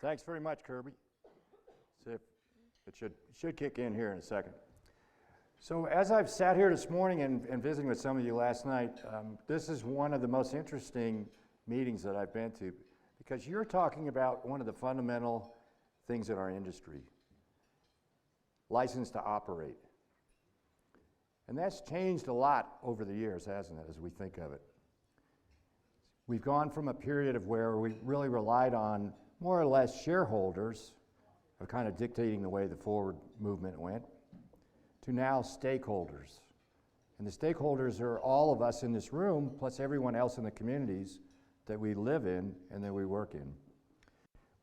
Thanks very much, Kirby. See if it should kick in here in a second. So as I've sat here this morning and visiting with some of you last night, this is one of the most interesting meetings that I've been to, because you're talking about one of the fundamental things in our industry, license to operate. And that's changed a lot over the years, hasn't it, as we think of it. We've gone from a period of where we really relied on more or less shareholders of kind of dictating the way the forward movement went, to now stakeholders. And the stakeholders are all of us in this room, plus everyone else in the communities that we live in and that we work in.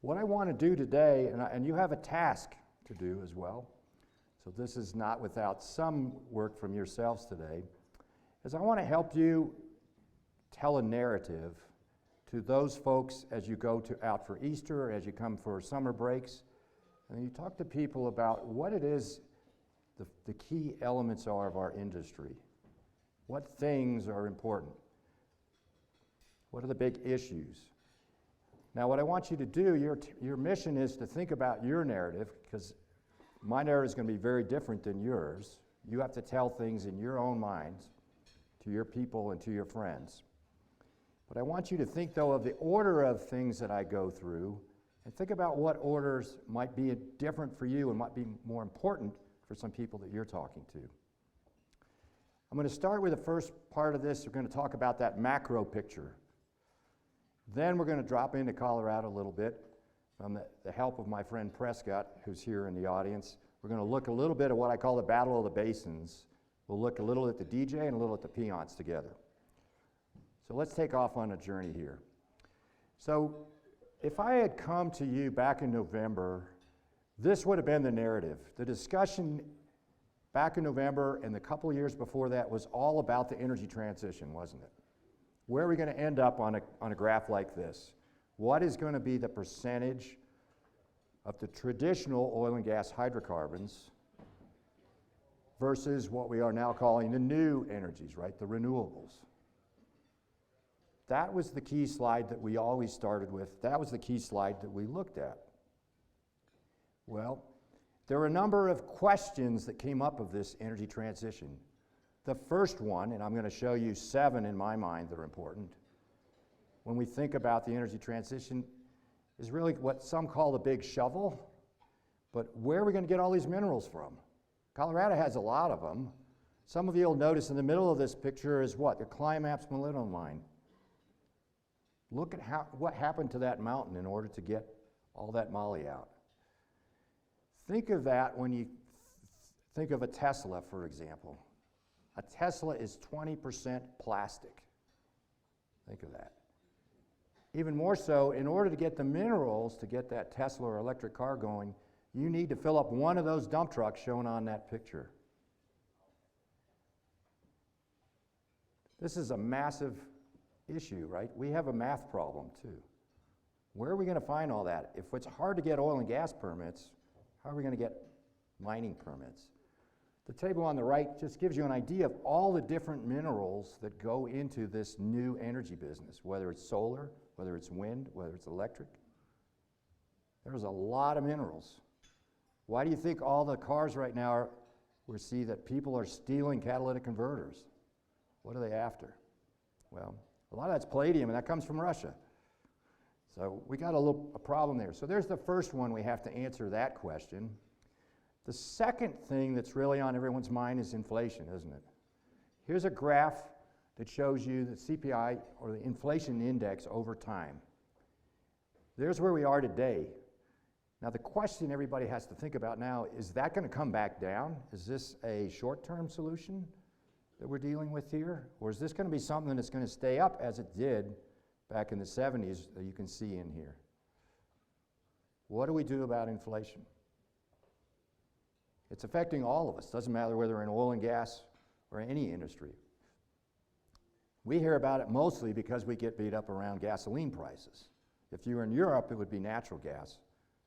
What I want to do today, and you have a task to do as well, so this is not without some work from yourselves today, is I want to help you tell a narrative to those folks as you go out for Easter, as you come for summer breaks, and you talk to people about what it is the key elements are of our industry. What things are important? What are the big issues? Now what I want you to do, your mission is to think about your narrative, because my narrative is going to be very different than yours. You have to tell things in your own minds to your people and to your friends. But I want you to think, though, of the order of things that I go through, and think about what orders might be different for you and might be more important for some people that you're talking to. I'm going to start with the first part of this. We're going to talk about that macro picture. Then we're going to drop into Colorado a little bit from the help of my friend Prescott, who's here in the audience. We're going to look a little bit at what I call the Battle of the Basins. We'll look a little at the DJ and a little at the peons together. So let's take off on a journey here. So if I had come to you back in November, this would have been the narrative. The discussion back in November and the couple of years before that was all about the energy transition, wasn't it? Where are we going to end up on a graph like this? What is going to be the percentage of the traditional oil and gas hydrocarbons versus what we are now calling the new energies, right? The renewables. That was the key slide that we always started with. That was the key slide that we looked at. Well, there were a number of questions that came up of this energy transition. The first one, and I'm going to show you 7 in my mind that are important, when we think about the energy transition, is really what some call the big shovel. But where are we going to get all these minerals from? Colorado has a lot of them. Some of you will notice in the middle of this picture is what? The Climax molybdenum mine. Look at what happened to that mountain in order to get all that moly out. Think of that when you think of a Tesla, for example. A Tesla is 20% plastic. Think of that. Even more so, in order to get the minerals to get that Tesla or electric car going, you need to fill up one of those dump trucks shown on that picture. This is a massive issue, right? We have a math problem too. Where are we going to find all that? If it's hard to get oil and gas permits, how are we going to get mining permits? The table on the right just gives you an idea of all the different minerals that go into this new energy business, whether it's solar, whether it's wind, whether it's electric. There's a lot of minerals. Why do you think all the cars right now we see that people are stealing catalytic converters? What are they after? Well, a lot of that's palladium, and that comes from Russia. So we got a problem there. So there's the first one. We have to answer that question. The second thing that's really on everyone's mind is inflation, isn't it? Here's a graph that shows you the CPI, or the inflation index, over time. There's where we are today. Now the question everybody has to think about now, is that going to come back down? Is this a short-term solution that we're dealing with here? Or is this going to be something that's going to stay up as it did back in the 70s that you can see in here? What do we do about inflation? It's affecting all of us. Doesn't matter whether we're in oil and gas or any industry. We hear about it mostly because we get beat up around gasoline prices. If you were in Europe, it would be natural gas.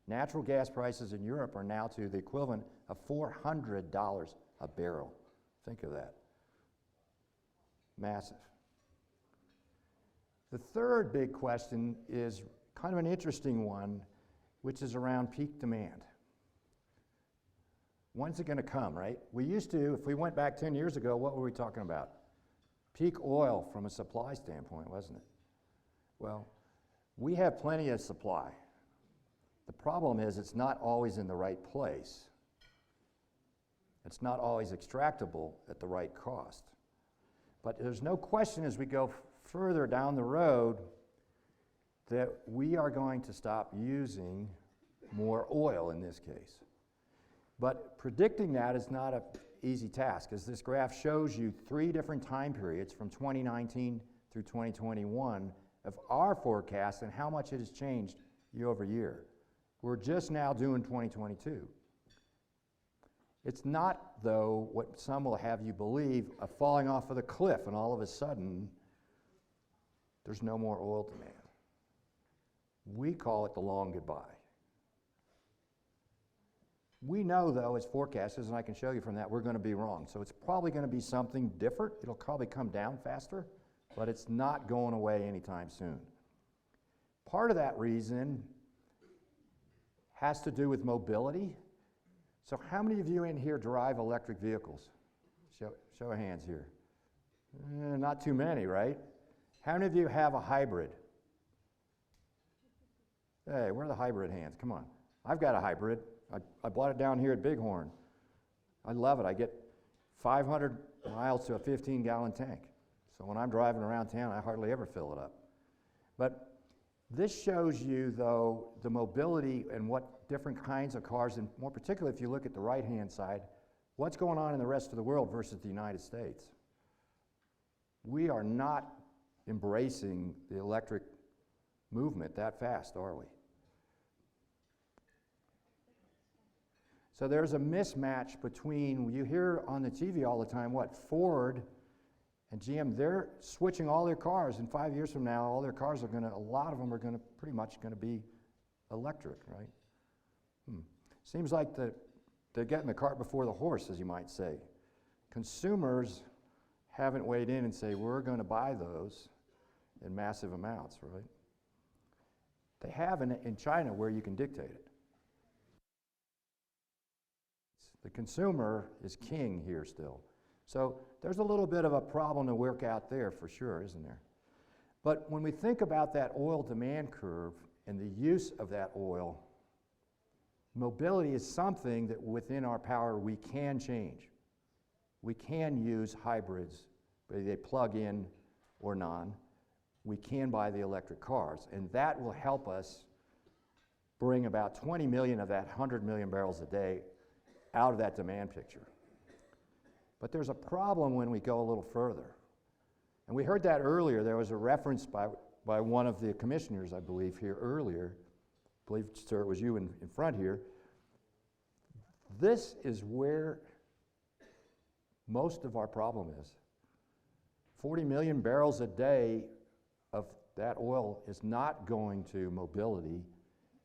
Natural gas prices in Europe are now to the equivalent of $400 a barrel. Think of that. Massive. The third big question is kind of an interesting one, which is around peak demand. When's it going to come, right? We used to, if we went back 10 years ago, what were we talking about? Peak oil from a supply standpoint, wasn't it? Well, we have plenty of supply. The problem is it's not always in the right place. It's not always extractable at the right cost. But there's no question as we go further down the road that we are going to stop using more oil in this case. But predicting that is not an easy task, as this graph shows you 3 different time periods from 2019 through 2021 of our forecast and how much it has changed year over year. We're just now doing 2022. It's not, though, what some will have you believe, a falling off of the cliff and all of a sudden there's no more oil demand. We call it the long goodbye. We know, though, as forecasters, and I can show you from that, we're going to be wrong. So it's probably going to be something different. It'll probably come down faster, but it's not going away anytime soon. Part of that reason has to do with mobility. So how many of you in here drive electric vehicles? Show of hands here. Not too many, right? How many of you have a hybrid? Hey, where are the hybrid hands? Come on. I've got a hybrid. I bought it down here at Bighorn. I love it. I get 500 miles to a 15-gallon tank. So when I'm driving around town, I hardly ever fill it up. But this shows you, though, the mobility and what different kinds of cars, and more particularly if you look at the right-hand side, what's going on in the rest of the world versus the United States. We are not embracing the electric movement that fast, are we? So there's a mismatch between, you hear on the TV all the time, what, Ford and GM, they're switching all their cars, and 5 years from now, all their cars are gonna, a lot of them are gonna pretty much gonna be electric, right? Seems like they're getting the cart before the horse, as you might say. Consumers haven't weighed in and say, we're gonna buy those in massive amounts, right? They have in China where you can dictate it. The consumer is king here still. So there's a little bit of a problem to work out there for sure, isn't there? But when we think about that oil demand curve and the use of that oil, mobility is something that within our power we can change. We can use hybrids, whether they plug in or non. We can buy the electric cars, and that will help us bring about 20 million of that 100 million barrels a day out of that demand picture. But there's a problem when we go a little further. And we heard that earlier. There was a reference by one of the commissioners, I believe, here earlier. I believe, sir, it was you in front here. This is where most of our problem is. 40 million barrels a day of that oil is not going to mobility.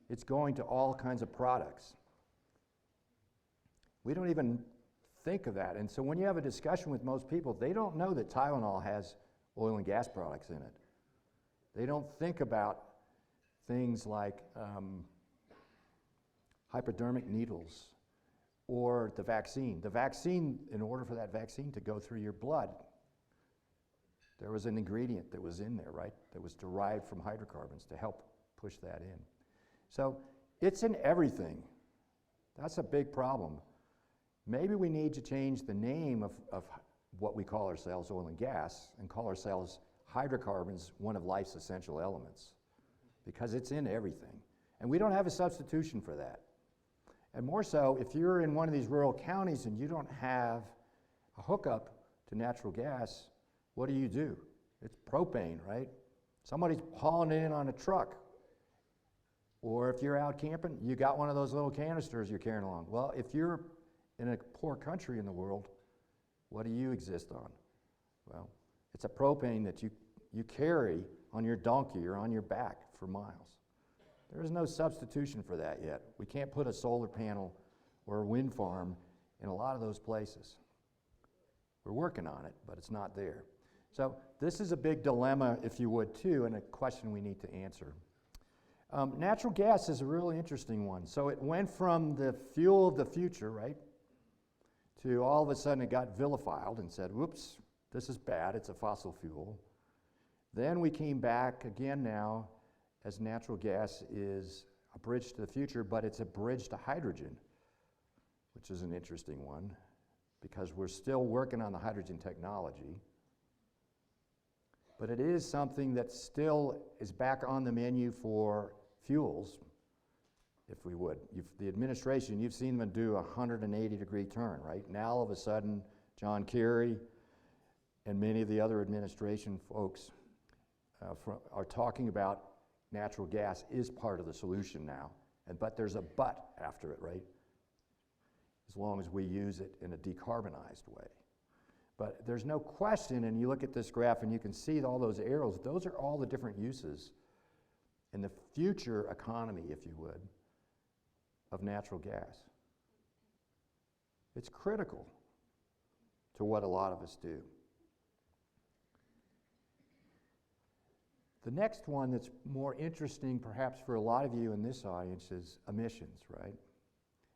It's going to all kinds of products. We don't even think of that. And so when you have a discussion with most people, they don't know that Tylenol has oil and gas products in it. They don't think about things like hypodermic needles or the vaccine. The vaccine, in order for that vaccine to go through your blood, there was an ingredient that was in there, right, that was derived from hydrocarbons to help push that in. So it's in everything. That's a big problem. Maybe we need to change the name of what we call ourselves, oil and gas, and call ourselves hydrocarbons, one of life's essential elements, because it's in everything. And we don't have a substitution for that. And more so, if you're in one of these rural counties and you don't have a hookup to natural gas, what do? It's propane, right? Somebody's hauling it in on a truck. Or if you're out camping, you got one of those little canisters you're carrying along. Well, if you're in a poor country in the world, what do you exist on? Well, it's a propane that you carry on your donkey or on your back for miles. There is no substitution for that yet. We can't put a solar panel or a wind farm in a lot of those places. We're working on it, but it's not there. So this is a big dilemma, if you would, too, and a question we need to answer. Natural gas is a really interesting one. So it went from the fuel of the future, right, to all of a sudden it got vilified and said, whoops, this is bad, it's a fossil fuel. Then we came back again now as natural gas is a bridge to the future, but it's a bridge to hydrogen, which is an interesting one because we're still working on the hydrogen technology. But it is something that still is back on the menu for fuels, if we would. The administration, you've seen them do a 180-degree turn, right? Now all of a sudden, John Kerry and many of the other administration folks are talking about natural gas is part of the solution now. But there's a but after it, right? As long as we use it in a decarbonized way. But there's no question, and you look at this graph and you can see all those arrows, those are all the different uses in the future economy, if you would, of natural gas. It's critical to what a lot of us do. The next one that's more interesting perhaps for a lot of you in this audience is emissions, right?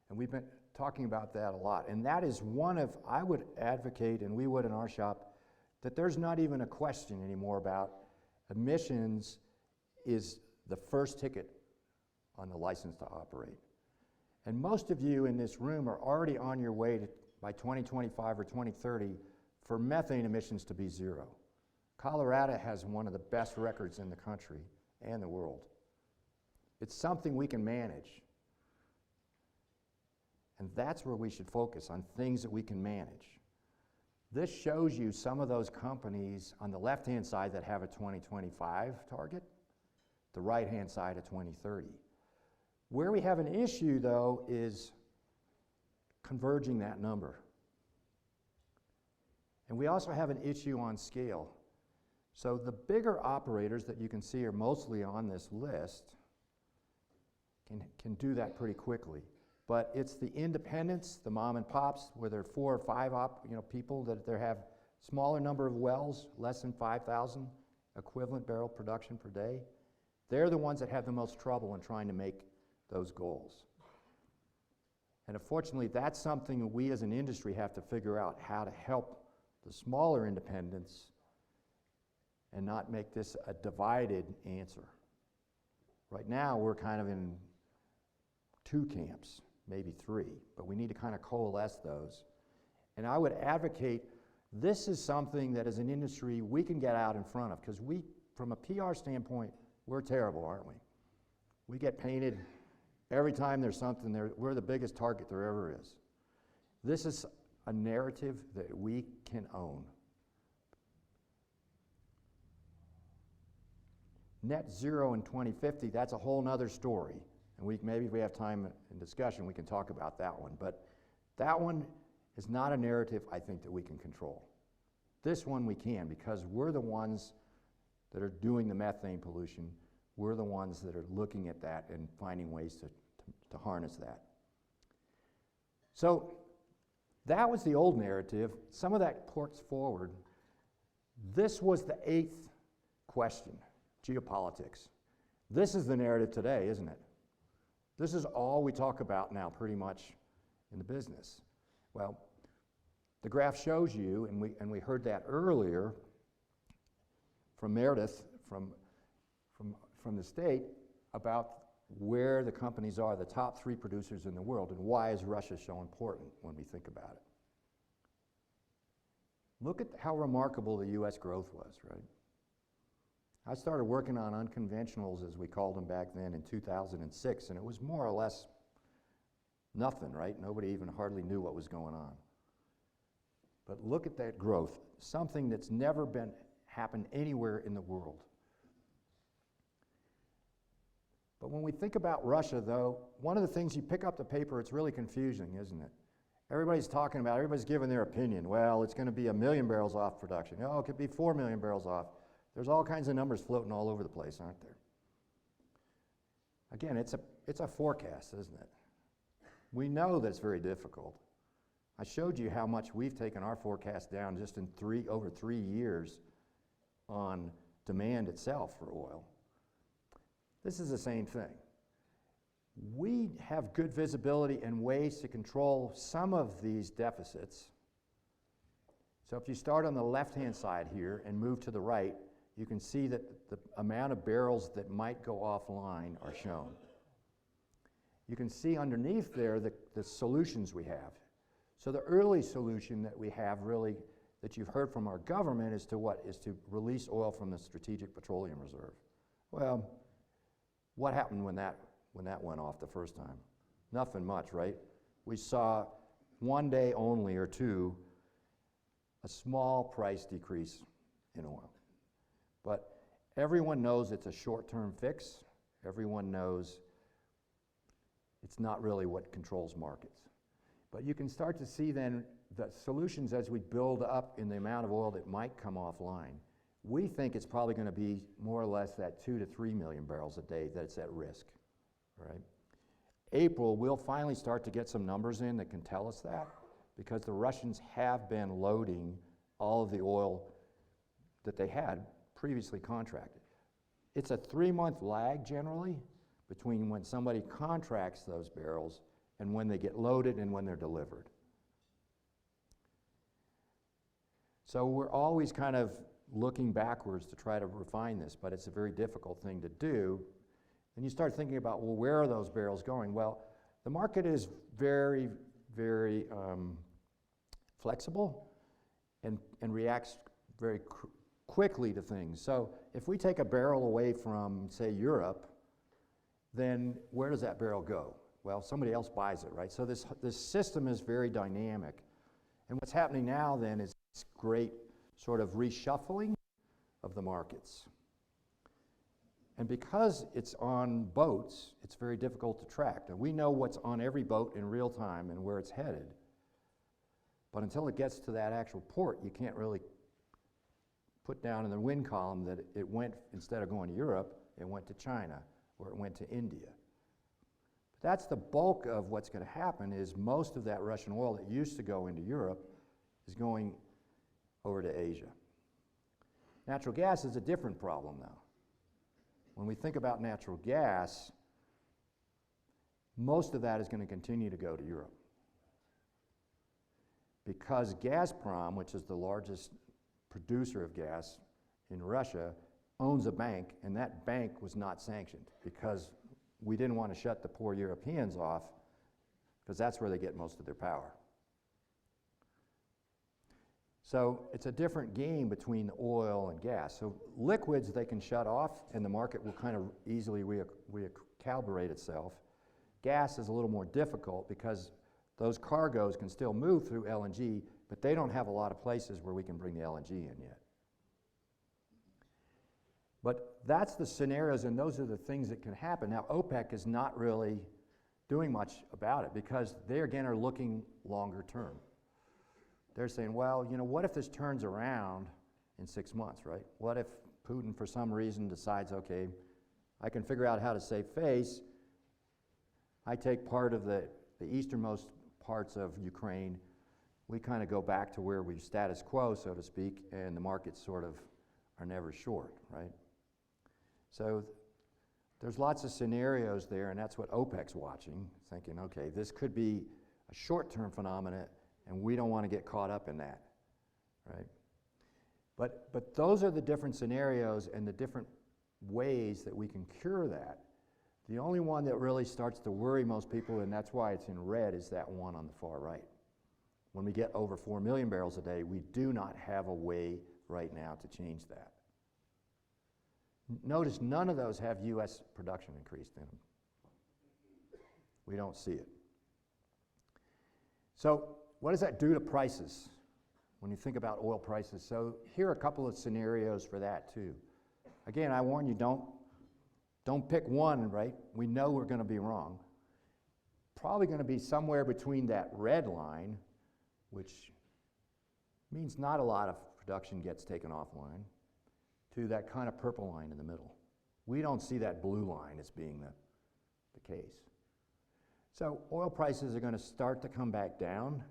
And we've been talking about that a lot. And that is one of, I would advocate, and we would in our shop, that there's not even a question anymore about emissions is the first ticket on the license to operate. And most of you in this room are already on your way to, by 2025 or 2030 for methane emissions to be zero. Colorado has one of the best records in the country and the world. It's something we can manage. And that's where we should focus, on things that we can manage. This shows you some of those companies on the left-hand side that have a 2025 target, the right-hand side a 2030. Where we have an issue, though, is converging that number. And we also have an issue on scale. So the bigger operators that you can see are mostly on this list can do that pretty quickly. But it's the independents, the mom and pops, where there are 4 or 5 people that they have smaller number of wells, less than 5,000 equivalent barrel production per day. They're the ones that have the most trouble in trying to make those goals. And unfortunately, that's something we as an industry have to figure out, how to help the smaller independents and not make this a divided answer. Right now, we're kind of in 2 camps, maybe 3, but we need to kind of coalesce those. And I would advocate, this is something that as an industry we can get out in front of, because we, from a PR standpoint, we're terrible, aren't we? We get painted every time there's something there, we're the biggest target there ever is. This is a narrative that we can own. Net zero in 2050, that's a whole nother story. And maybe if we have time in discussion, we can talk about that one. But that one is not a narrative I think that we can control. This one we can, because we're the ones that are doing the methane pollution. We're the ones that are looking at that and finding ways to harness that. So that was the old narrative. Some of that ports forward. This was the 8th question, geopolitics. This is the narrative today, isn't it? This is all we talk about now pretty much in the business. Well, the graph shows you, and we heard that earlier from Meredith from the state about where the companies are, the top 3 producers in the world, and why is Russia so important when we think about it. Look at how remarkable the US growth was, right? I started working on unconventionals, as we called them back then, in 2006, and it was more or less nothing, right? Nobody even hardly knew what was going on. But look at that growth, something that's never happened anywhere in the world. But when we think about Russia, though, one of the things, you pick up the paper, it's really confusing, isn't it? Everybody's talking about, everybody's giving their opinion. Well, it's going to be 1 million barrels off production. Oh, it could be 4 million barrels off. There's all kinds of numbers floating all over the place, aren't there? Again, it's a forecast, isn't it? We know that it's very difficult. I showed you how much we've taken our forecast down just in over 3 years on demand itself for oil. This is the same thing. We have good visibility and ways to control some of these deficits. So if you start on the left-hand side here and move to the right, you can see that the amount of barrels that might go offline are shown. You can see underneath there the solutions we have. So the early solution that we have really, that you've heard from our government, is to what? Is to release oil from the Strategic Petroleum Reserve. Well, what happened when that went off the first time? Nothing much, right? We saw one day only or two a small price decrease in oil. But everyone knows it's a short-term fix. Everyone knows it's not really what controls markets. But you can start to see then the solutions as we build up in the amount of oil that might come offline. We think it's probably going to be more or less that 2 to 3 million barrels a day that's at risk, right? April, we'll finally start to get some numbers in that can tell us that, because the Russians have been loading all of the oil that they had previously contracted. It's a 3-month lag generally between when somebody contracts those barrels and when they get loaded and when they're delivered. So we're always kind of looking backwards to try to refine this, but it's a very difficult thing to do. And you start thinking about, well, where are those barrels going? Well, the market is very, very flexible and reacts very quickly to things. So if we take a barrel away from, say, Europe, then where does that barrel go? Well, somebody else buys it, right? So this system is very dynamic. And what's happening now then is this great sort of reshuffling of the markets. And because it's on boats, it's very difficult to track. And we know what's on every boat in real time and where it's headed. But until it gets to that actual port, you can't really put down in the win column that it went, instead of going to Europe, it went to China or it went to India. But that's the bulk of what's going to happen, is most of that Russian oil that used to go into Europe is going over to Asia. Natural gas is a different problem though. When we think about natural gas, most of that is going to continue to go to Europe. Because Gazprom, which is the largest producer of gas in Russia, owns a bank, and that bank was not sanctioned because we didn't want to shut the poor Europeans off, because that's where they get most of their power. So it's a different game between oil and gas. So liquids they can shut off and the market will kind of easily recalibrate itself. Gas is a little more difficult because those cargoes can still move through LNG, but they don't have a lot of places where we can bring the LNG in yet. But that's the scenarios, and those are the things that can happen. Now, OPEC is not really doing much about it because they, again, are looking longer term. They're saying, well, you know, what if this turns around in 6 months, right? What if Putin, for some reason, decides, okay, I can figure out how to save face. I take part of the easternmost parts of Ukraine. We kind of go back to where we status quo, so to speak, and the markets sort of are never short, right? So there's lots of scenarios there, and that's what OPEC's watching, thinking, okay, this could be a short-term phenomenon, and we don't want to get caught up in that, right? But those are the different scenarios and the different ways that we can cure that. The only one that really starts to worry most people, and that's why it's in red, is that one on the far right. When we get over 4 million barrels a day, we do not have a way right now to change that. Notice none of those have U.S. production increased in them. We don't see it. So what does that do to prices when you think about oil prices? So here are a couple of scenarios for that too. Again, I warn you, don't pick one, right? We know we're going to be wrong. Probably going to be somewhere between that red line, which means not a lot of production gets taken offline, to that kind of purple line in the middle. We don't see that blue line as being the case. So oil prices are going to start to come back down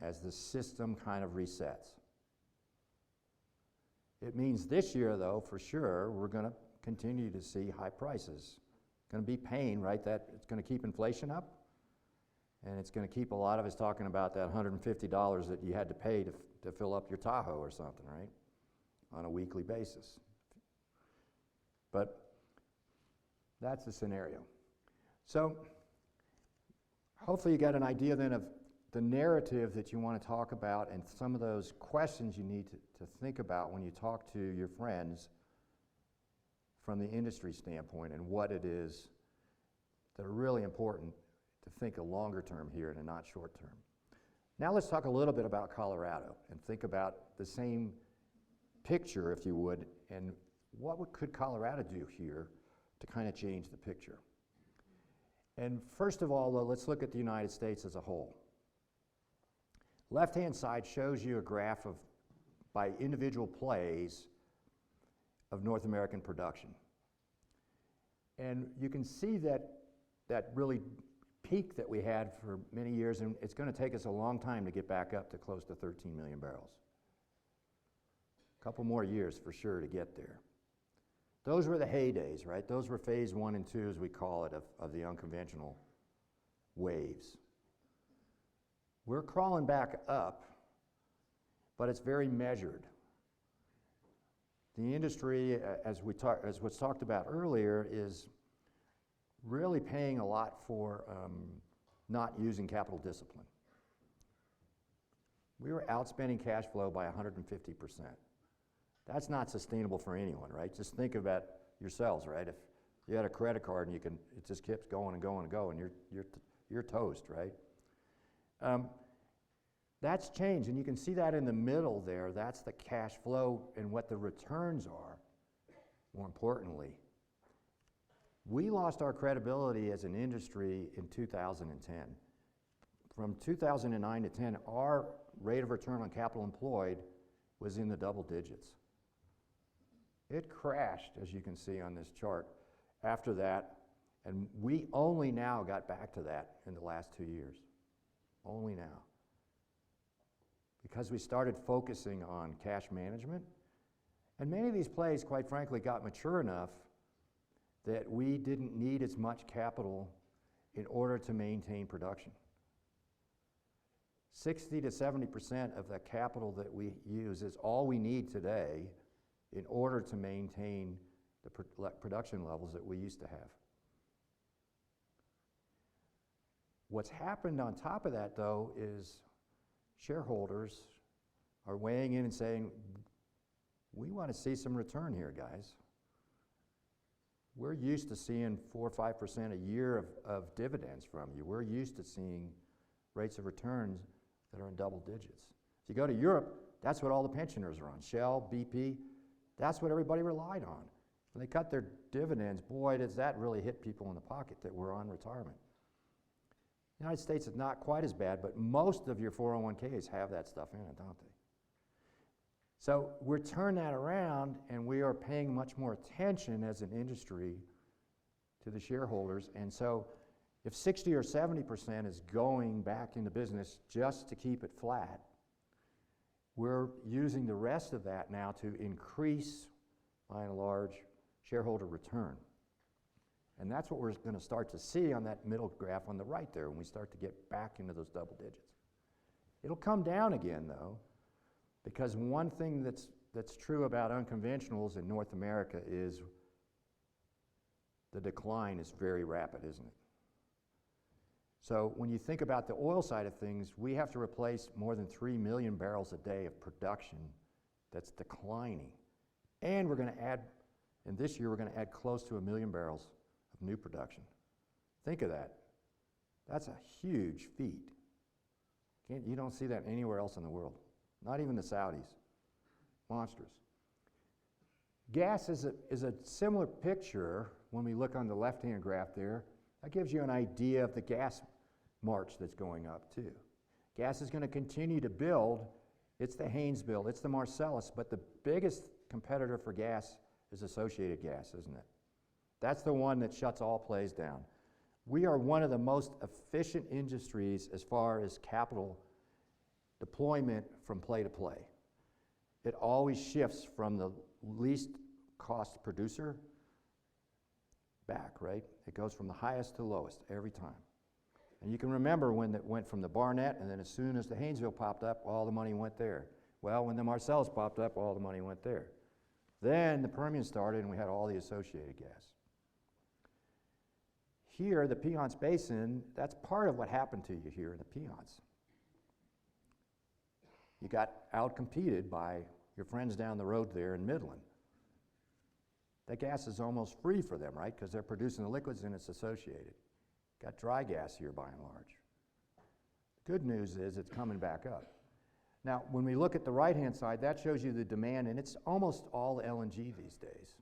as the system kind of resets. It means this year, though, for sure, we're going to continue to see high prices going to be pain, right? That it's going to keep inflation up, and it's going to keep a lot of us talking about that $150 that you had to pay to fill up your Tahoe or something, right? On a weekly basis. But that's the scenario. So hopefully you got an idea then of the narrative that you want to talk about and some of those questions you need to think about when you talk to your friends from the industry standpoint and what it is that are really important to think a longer term here and not short term. Now let's talk a little bit about Colorado and think about the same picture, if you would, and what could Colorado do here to kind of change the picture. And first of all, though, let's look at the United States as a whole. Left-hand side shows you a graph of, by individual plays, of North American production. And you can see that really peak that we had for many years, and it's going to take us a long time to get back up to close to 13 million barrels. A couple more years for sure to get there. Those were the heydays, right? Those were phase 1 and 2, as we call it, of the unconventional waves. We're crawling back up, but it's very measured. The industry, as was talked about earlier, is really paying a lot for not using capital discipline. We were outspending cash flow by 150%. That's not sustainable for anyone, right? Just think about yourselves, right? If you had a credit card and it just keeps going and going and going, you're toast, right? That's changed, and you can see that in the middle there. That's the cash flow and what the returns are. More importantly, we lost our credibility as an industry in 2010. From 2009 to 10, our rate of return on capital employed was in the double digits. It crashed, as you can see on this chart, after that, and we only now got back to that in the last 2 years. Only now. Because we started focusing on cash management, and many of these plays, quite frankly, got mature enough that we didn't need as much capital in order to maintain production. 60 to 70% of the capital that we use is all we need today in order to maintain the production levels that we used to have. What's happened on top of that, though, is shareholders are weighing in and saying, we want to see some return here, guys. We're used to seeing 4 or 5% a year of dividends from you. We're used to seeing rates of returns that are in double digits. If you go to Europe, that's what all the pensioners are on. Shell, BP, that's what everybody relied on. When they cut their dividends, boy, does that really hit people in the pocket that were on retirement. The United States is not quite as bad, but most of your 401ks have that stuff in it, don't they? So we're turning that around, and we are paying much more attention as an industry to the shareholders. And so if 60 or 70% is going back into business just to keep it flat, we're using the rest of that now to increase, by and large, shareholder return. And that's what we're going to start to see on that middle graph on the right there when we start to get back into those double digits. It'll come down again, though, because one thing that's true about unconventionals in North America is the decline is very rapid, isn't it? So when you think about the oil side of things, we have to replace more than 3 million barrels a day of production that's declining. And we're going to add, and this year we're going to add close to 1 million barrels of new production. Think of that. That's a huge feat. You don't see that anywhere else in the world. Not even the Saudis. Monstrous. Gas is a similar picture when we look on the left-hand graph there. That gives you an idea of the gas march that's going up too. Gas is going to continue to build. It's the Haynesville, it's the Marcellus, but the biggest competitor for gas is associated gas, isn't it? That's the one that shuts all plays down. We are one of the most efficient industries as far as capital deployment from play to play. It always shifts from the least cost producer back, right? It goes from the highest to lowest every time. And you can remember when it went from the Barnett, and then as soon as the Haynesville popped up, all the money went there. Well, when the Marcellus popped up, all the money went there. Then the Permian started, and we had all the associated gas. Here, the Piceance Basin, that's part of what happened to you here in the Piceance. You got out-competed by your friends down the road there in Midland. That gas is almost free for them, right? Because they're producing the liquids and it's associated. Got dry gas here by and large. Good news is it's coming back up. Now, when we look at the right-hand side, that shows you the demand, and it's almost all LNG these days.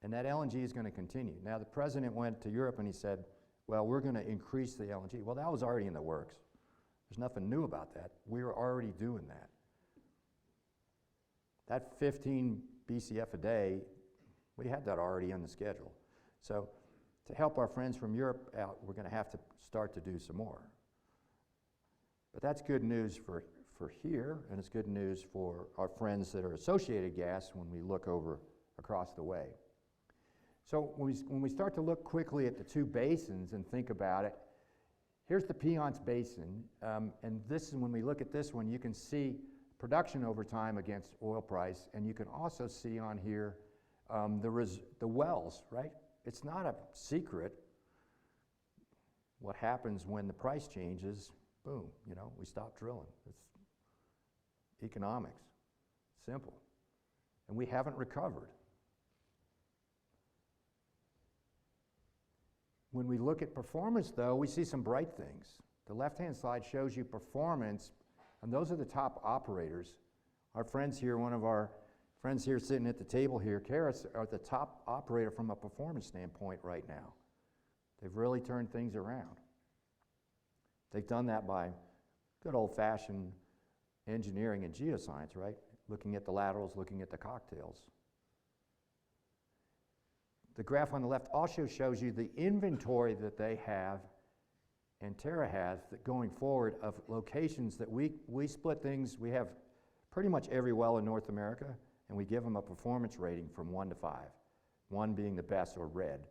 And that LNG is going to continue. Now, the president went to Europe and he said, well, we're going to increase the LNG. Well, that was already in the works. There's nothing new about that. We were already doing that. That 15 BCF a day, we had that already on the schedule. So to help our friends from Europe out, we're going to have to start to do some more. But that's good news for here, and it's good news for our friends that are associated gas when we look over across the way. So when we start to look quickly at the two basins and think about it, here's the Piceance Basin, and this is when we look at this one, you can see production over time against oil price, and you can also see on here the wells, right? It's not a secret what happens when the price changes. Boom, you know, we stop drilling. It's economics, simple. And we haven't recovered. When we look at performance, though, we see some bright things. The left-hand side shows you performance, and those are the top operators. Our friends here, one of our friends here sitting at the table here, Karis, are the top operator from a performance standpoint right now. They've really turned things around. They've done that by good old-fashioned engineering and geoscience, right? Looking at the laterals, looking at the cocktails. The graph on the left also shows you the inventory that they have and Terra has that going forward of locations that we split things. We have pretty much every well in North America, and we give them a performance rating from 1 to 5, 1 being the best or red.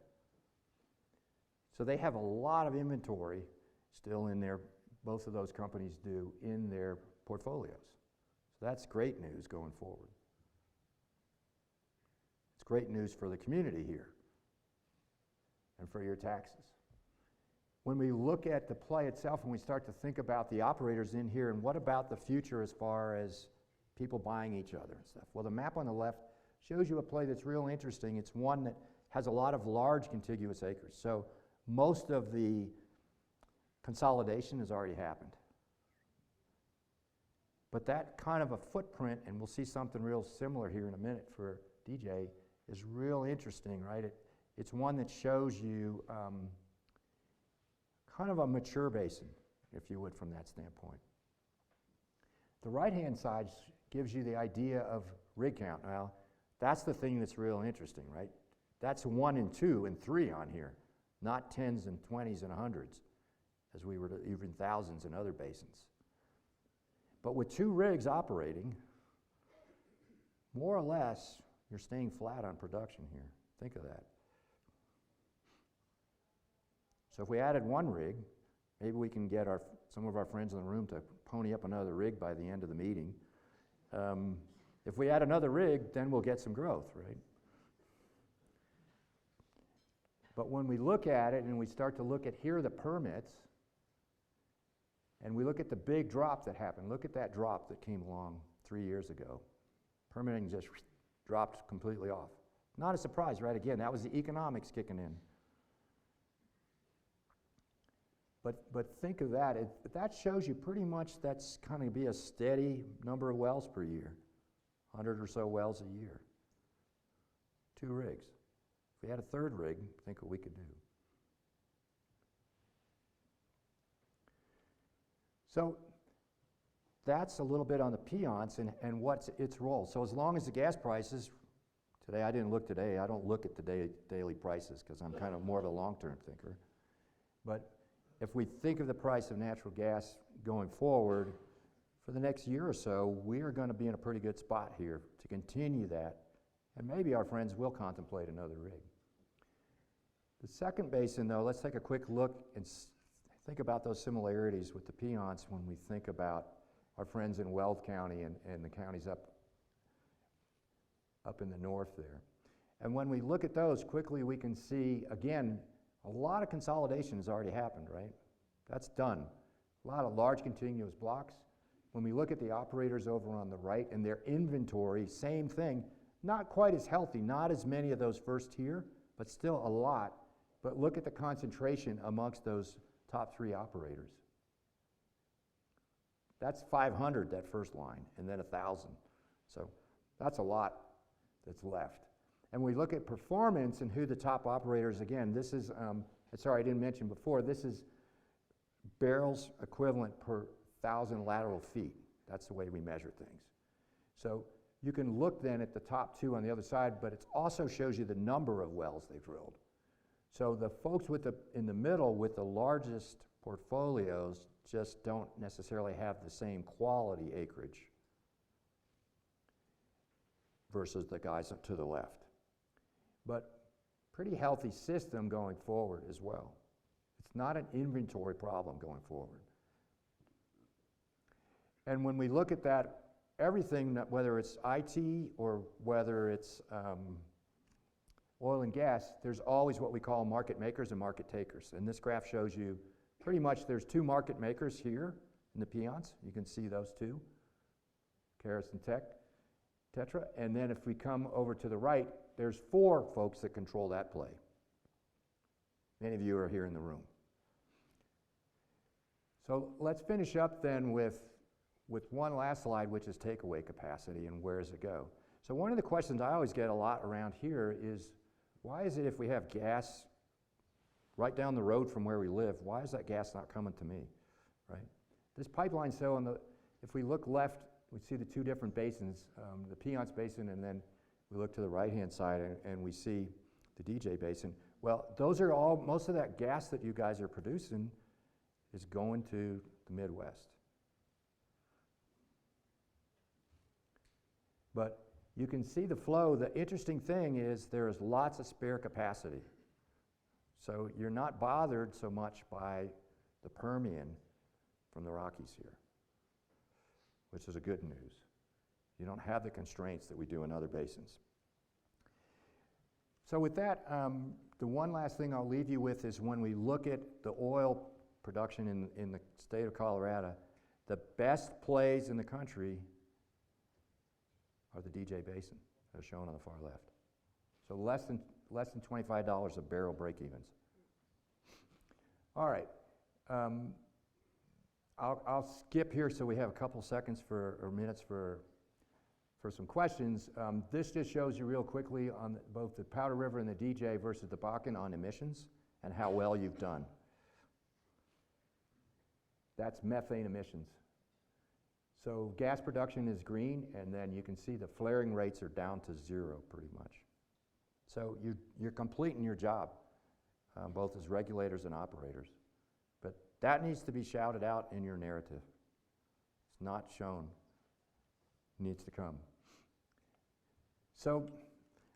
So they have a lot of inventory still in there, both of those companies do, in their portfolios. So that's great news going forward. It's great news for the community here and for your taxes. When we look at the play itself and we start to think about the operators in here and what about the future as far as people buying each other and stuff. Well, the map on the left shows you a play that's real interesting. It's one that has a lot of large contiguous acres. So most of the consolidation has already happened. But that kind of a footprint, and we'll see something real similar here in a minute for DJ, is real interesting, right? It's one that shows you kind of a mature basin, if you would, from that standpoint. The right-hand side gives you the idea of rig count. Now, that's the thing that's real interesting, right? That's 1 and 2 and 3 on here, not 10s and 20s and 100s, as we were to even thousands in other basins. But with 2 rigs operating, more or less, you're staying flat on production here. Think of that. So if we added 1 rig, maybe we can get some of our friends in the room to pony up another rig by the end of the meeting. If we add another rig, then we'll get some growth, right? But when we look at it and we start to look at here are the permits, and we look at the big drop that happened. Look at that drop that came along 3 years ago. Permitting just dropped completely off. Not a surprise, right? Again, that was the economics kicking in. But think of that. That shows you pretty much that's kind of be a steady number of wells per year. 100 or so wells a year. 2 rigs. If we had a 3rd rig, think what we could do. So that's a little bit on the Piceance and what's its role. So as long as the gas prices, today I didn't look today, I don't look at the daily prices because I'm kind of more of a long-term thinker. But if we think of the price of natural gas going forward, for the next year or so, we are going to be in a pretty good spot here to continue that. And maybe our friends will contemplate another rig. The second basin, though, let's take a quick look and think about those similarities with the Piceance when we think about our friends in Weld County and the counties up in the north there. And when we look at those, quickly we can see, again, a lot of consolidation has already happened, right? That's done. A lot of large continuous blocks. When we look at the operators over on the right and their inventory, same thing, not quite as healthy, not as many of those first tier, but still a lot. But look at the concentration amongst those top 3 operators. That's 500, that first line, and then 1,000. So that's a lot that's left. And we look at performance and who the top operators, again, this is, sorry, I didn't mention before, this is barrels equivalent per 1,000 lateral feet. That's the way we measure things. So you can look then at the top 2 on the other side, but it also shows you the number of wells they've drilled. So the folks in the middle with the largest portfolios just don't necessarily have the same quality acreage versus the guys to the left. But pretty healthy system going forward as well. It's not an inventory problem going forward. And when we look at that, everything, whether it's IT or whether it's oil and gas, there's always what we call market makers and market takers. And this graph shows you pretty much there's 2 market makers here in the Piceance. You can see those 2, Caris and Tetra. And then if we come over to the right, there's 4 folks that control that play. Many of you are here in the room. So let's finish up then with one last slide, which is takeaway capacity and where does it go? So one of the questions I always get a lot around here is, why is it if we have gas right down the road from where we live, why is that gas not coming to me, right? This pipeline, so if we look left, we see the 2 different basins, the Piceance Basin, and then we look to the right-hand side and we see the DJ Basin. Well, those are all, most of that gas that you guys are producing is going to the Midwest. But you can see the flow. The interesting thing is there is lots of spare capacity. So you're not bothered so much by the Permian from the Rockies here, which is a good news. You don't have the constraints that we do in other basins. So with that, the one last thing I'll leave you with is when we look at the oil production in the state of Colorado, the best plays in the country are the DJ Basin, as shown on the far left. So less than $25 a barrel break-evens. All right, I'll skip here so we have a couple seconds or minutes for some questions. This just shows you real quickly on both the Powder River and the DJ versus the Bakken on emissions and how well you've done. That's methane emissions. So gas production is green, and then you can see the flaring rates are down to 0 pretty much. So you're completing your job, both as regulators and operators. But that needs to be shouted out in your narrative. It's not shown. It needs to come. So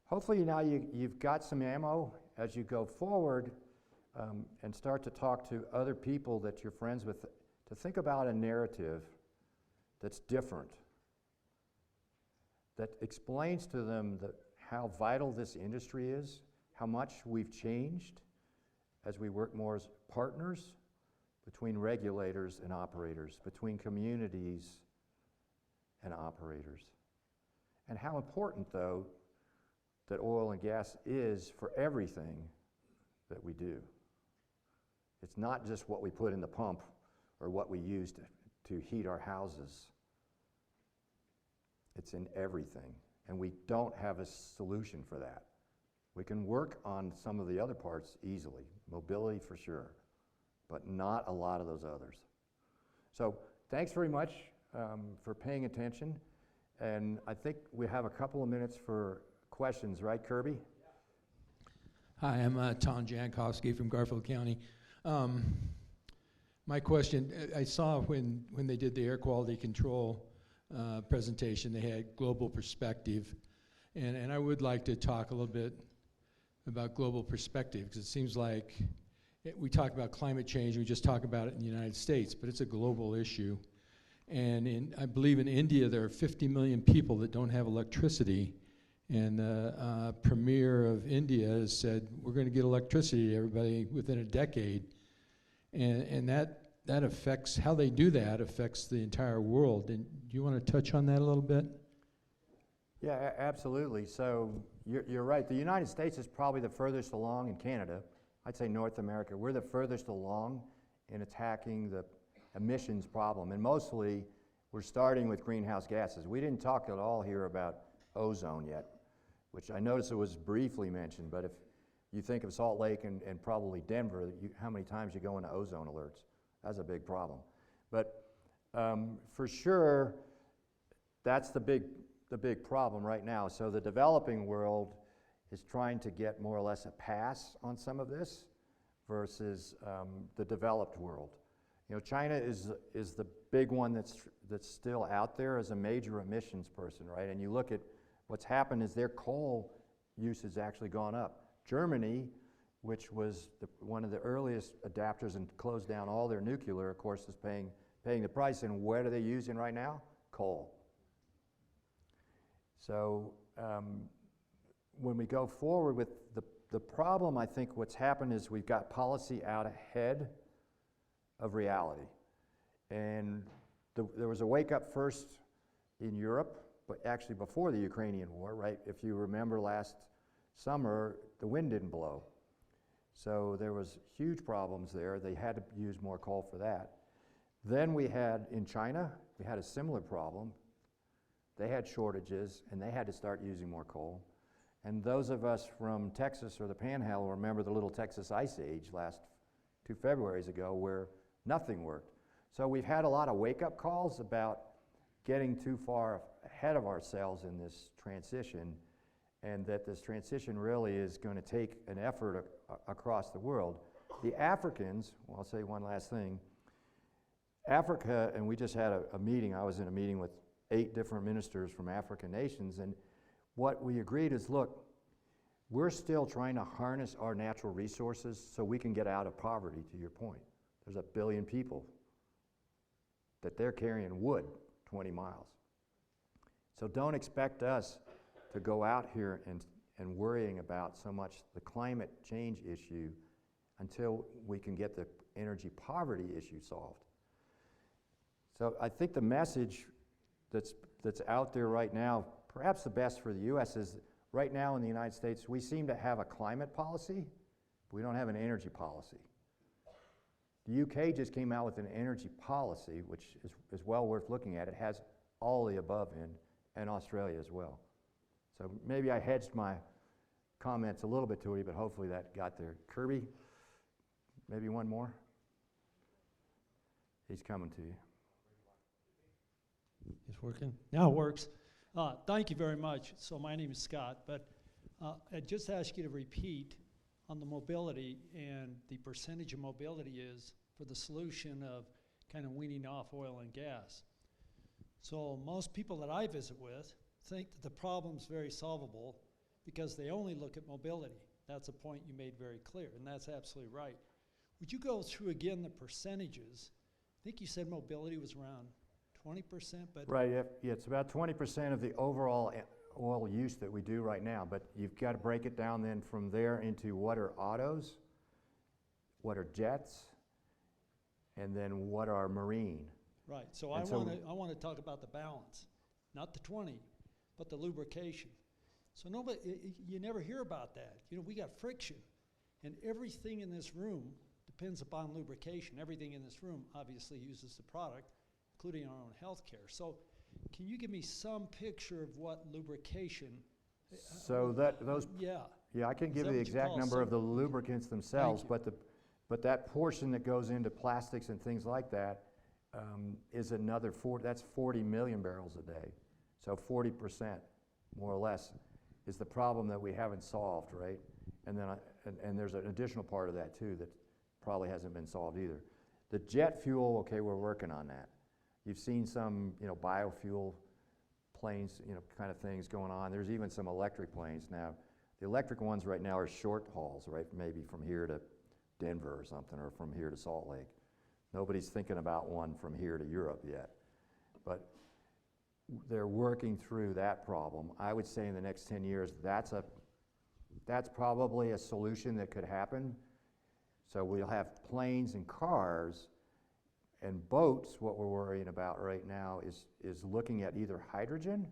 hopefully now you've got some ammo as you go forward and start to talk to other people that you're friends with to think about a narrative that's different, that explains to them how vital this industry is, how much we've changed as we work more as partners between regulators and operators, between communities and operators. And how important, though, that oil and gas is for everything that we do. It's not just what we put in the pump or what we use to heat our houses. It's in everything, and we don't have a solution for that. We can work on some of the other parts easily, mobility for sure, but not a lot of those others. So thanks very much for paying attention, and I think we have a couple of minutes for questions, right, Kirby? Hi, I'm Tom Jankowski from Garfield County. My question, I saw when they did the air quality control presentation, they had global perspective, and I would like to talk a little bit about global perspective, because it seems like we talk about climate change, we just talk about it in the United States, but it's a global issue. And I believe in India there are 50 million people that don't have electricity, and the premier of India has said, we're going to get electricity to everybody within a decade. And that affects, how they do that affects the entire world. And do you want to touch on that a little bit? Yeah, absolutely. So you're right. The United States is probably the furthest along in Canada. I'd say North America. We're the furthest along in attacking the emissions problem. And mostly, we're starting with greenhouse gases. We didn't talk at all here about ozone yet, which I noticed it was briefly mentioned. But if you think of Salt Lake and probably Denver, how many times you go into ozone alerts? That's a big problem. But for sure, that's the big problem right now. So the developing world is trying to get more or less a pass on some of this versus the developed world. You know, China is the big one that's still out there as a major emissions person, right? And you look at what's happened is their coal use has actually gone up. Germany, which was one of the earliest adapters and closed down all their nuclear, of course, is paying the price. And what are they using right now? Coal. So when we go forward with the problem, I think what's happened is we've got policy out ahead of reality. And there was a wake up first in Europe, but actually before the Ukrainian war, right? If you remember last summer, the wind didn't blow. So there was huge problems there. They had to use more coal for that. Then we had, in China, we had a similar problem. They had shortages, and they had to start using more coal. And those of us from Texas or the Panhandle remember the little Texas Ice Age last 2 Februaries ago where nothing worked. So we've had a lot of wake-up calls about getting too far ahead of ourselves in this transition, and that this transition really is going to take an effort across the world. The Africans, well, I'll say one last thing. Africa, and we just had a meeting, I was in a meeting with 8 different ministers from African nations, and what we agreed is, look, we're still trying to harness our natural resources so we can get out of poverty, to your point. There's 1 billion people that they're carrying wood 20 miles. So don't expect us to go out here and worrying about so much the climate change issue until we can get the energy poverty issue solved. So I think the message that's out there right now, perhaps the best for the U.S. is right now in the United States, we seem to have a climate policy, but we don't have an energy policy. The UK just came out with an energy policy, which is well worth looking at. It has all the above and Australia as well. So maybe I hedged my comments a little bit to you, but hopefully that got there. Kirby, maybe one more? He's coming to you. It's working? Now it works. Thank you very much. So my name is Scott, but I'd just ask you to repeat on the mobility and the percentage of mobility is for the solution of kind of weaning off oil and gas. So most people that I visit with think that the problem's very solvable because they only look at mobility. That's a point you made very clear, and that's absolutely right. Would you go through again the percentages? I think you said mobility was around 20%, but right, yeah, it's about 20% of the overall oil use that we do right now, but you've got to break it down then from there into what are autos, what are jets, and then what are marine. right. So I want to talk about the balance, not the 20, but the lubrication. So you never hear about that. You know, we got friction, and everything in this room depends upon lubrication. Everything in this room obviously uses the product, including our own health care. So can you give me some picture of what lubrication? So yeah, I can give you the exact number of the lubricants themselves, but that portion that goes into plastics and things like that is another that's 40 million barrels a day. So 40%, more or less, is the problem that we haven't solved, right? And then and there's an additional part of that too that probably hasn't been solved either. The jet fuel, okay, we're working on that. You've seen some, biofuel planes, kind of things going on. There's even some electric planes now. The electric ones right now are short hauls, right? Maybe from here to Denver or something, or from here to Salt Lake. Nobody's thinking about one from here to Europe yet. But they're working through that problem. I would say in the next 10 years, that's probably a solution that could happen. So we'll have planes and cars and boats. What we're worrying about right now is looking at either hydrogen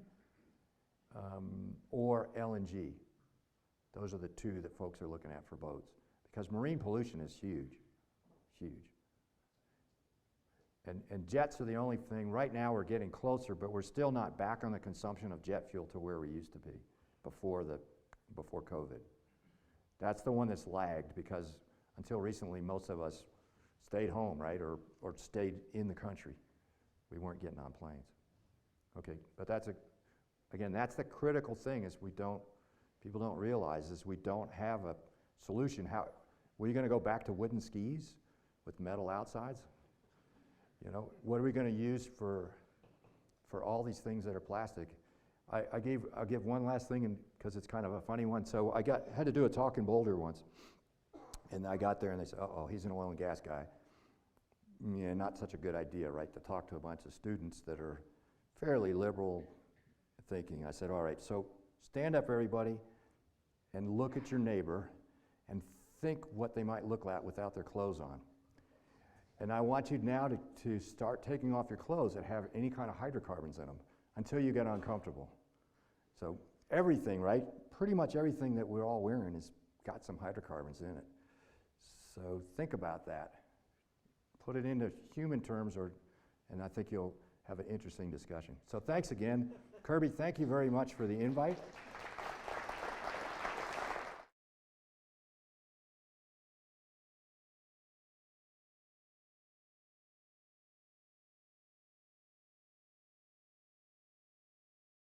or LNG. Those are the two that folks are looking at for boats. Because marine pollution is huge, huge. And jets are the only thing. Right now we're getting closer, but we're still not back on the consumption of jet fuel to where we used to be before COVID. That's the one that's lagged, because until recently most of us stayed home, right, or stayed in the country. We weren't getting on planes. Okay, but that's the critical thing is people don't realize is we don't have a solution. How, were you going to go back to wooden skis with metal outsides? You know, what are we going to use for all these things that are plastic? I'll give one last thing, because it's kind of a funny one. So I had to do a talk in Boulder once, and I got there and they said, "Uh-oh, he's an oil and gas guy." Yeah, not such a good idea, right, to talk to a bunch of students that are fairly liberal thinking. I said, "All right, so stand up, everybody, and look at your neighbor and think what they might look like without their clothes on. And I want you now to start taking off your clothes that have any kind of hydrocarbons in them until you get uncomfortable." So everything, right? Pretty much everything that we're all wearing has got some hydrocarbons in it. So think about that. Put it into human terms, and I think you'll have an interesting discussion. So thanks again. Kirby, thank you very much for the invite.